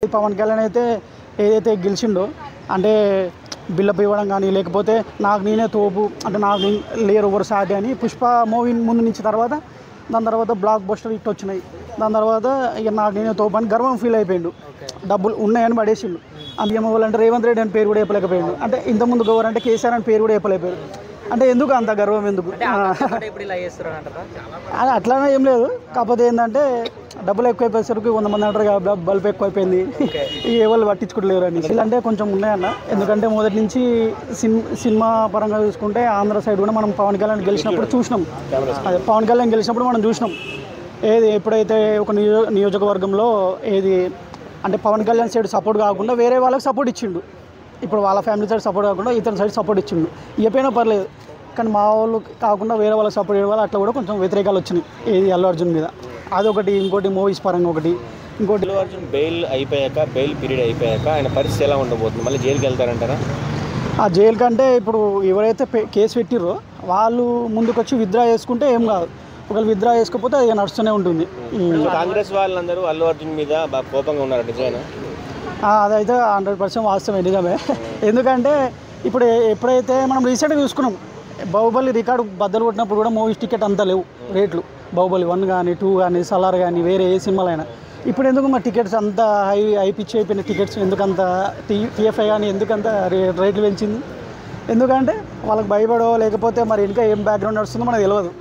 పవన్ కళ్యాణ్ అయితే ఏదైతే గెలిచిండో అంటే బిల్డప్ ఇవ్వడం కానీ లేకపోతే నాకు నేనే తోపు అంటే నాకు లేరు ఎవరు సాటి అని పుష్ప మూవీ ముందు నుంచి దాని తర్వాత బ్లాక్ బస్టర్ హిట్ వచ్చినాయి. దాని తర్వాత ఇక నాకు నేనే తోపు అని గర్వం ఫీల్ అయిపోయిండు. డబ్బులు ఉన్నాయని పడేసిండు. అందుకేమో వాళ్ళంటే రేవంత్ రెడ్డి అని పేరు కూడా చెప్పలేకపోయాడు. అంటే ఇంతకుముందు గౌరవ అంటే కేసీఆర్ అని పేరు కూడా చెప్పలేకపోయాడు. అంటే ఎందుకు అంత గర్వం ఎందుకు? అది అట్లానే ఏం లేదు. కాకపోతే ఏంటంటే డబ్బులు ఎక్కువైపోయేసరికి 100 మంది అంటారు బల్బ్ ఎక్కువైపోయింది ఎవరు పట్టించుకోలేరు అని అంటే కొంచెం ఉన్నాయన్న. ఎందుకంటే మొదటి నుంచి సినిమా పరంగా చూసుకుంటే ఆంధ్ర సైడ్ కూడా మనం పవన్ కళ్యాణ్ గెలిచినప్పుడు చూసినాం. అదే పవన్ కళ్యాణ్ గెలిచినప్పుడు మనం చూసినాం. ఏది ఎప్పుడైతే ఒక నియోజకవర్గంలో ఏది అంటే పవన్ కళ్యాణ్ సైడ్ సపోర్ట్ కాకుండా వేరే వాళ్ళకి సపోర్ట్ ఇచ్చిండు. ఇప్పుడు వాళ్ళ ఫ్యామిలీ సైడ్ సపోర్ట్ కాకుండా ఇతని సైడ్ సపోర్ట్ ఇచ్చిండు. ఇవ్వపోయినా పర్లేదు, కానీ మా వాళ్ళు కాకుండా వేరే వాళ్ళకి సపోర్ట్ చేయడం వల్ల అట్లా కూడా కొంచెం వ్యతిరేకాలు వచ్చినాయి ఏది అల్లు అర్జున్ మీద. అదొకటి. ఇంకోటి మూవీస్ పరంగా ఒకటి. ఇంకోటి అల్లు అర్జున్ బెయిల్ పీరియడ్ అయిపోయాక ఆయన పరిస్థితి ఎలా ఉండబోతుంది? మళ్ళీ జైలుకి వెళ్తారంటారా? ఆ జైలు కంటే ఇప్పుడు ఎవరైతే కేసు పెట్టిరో వాళ్ళు ముందుకు వచ్చి విత్డ్రా చేసుకుంటే ఏం కాదు. ఒకవేళ విత్డ్రా చేసుకోకపోతే అది నడుస్తూనే ఉంటుంది. కాంగ్రెస్ వాళ్ళందరూ అల్లు అర్జున్ మీద బాగా కోపంగా ఉన్నారు, నిజమేనా? అదైతే 100% వాస్తవమే, నిజమే. ఎందుకంటే ఇప్పుడు ఎప్పుడైతే మనం రీసెంట్గా చూసుకున్నాం బాహుబలి రికార్డు బద్దలు కొట్టినప్పుడు కూడా మూవీస్ టికెట్ అంతా లేవు రేట్లు. బాహుబలి 1 కానీ 2 కానీ సలార్ కానీ వేరే ఏ సినిమాలైనా. ఇప్పుడు ఎందుకు మా టికెట్స్ అంత హై పిచ్ అయిపోయిన టికెట్స్ ఎందుకంత టీఎఫ్ఐ కానీ ఎందుకంత రేట్లు పెంచింది? ఎందుకంటే వాళ్ళకి భయపడో లేకపోతే మరి ఇంకా ఏం బ్యాక్గ్రౌండ్ నడుస్తుందో మనకు తెలియదు.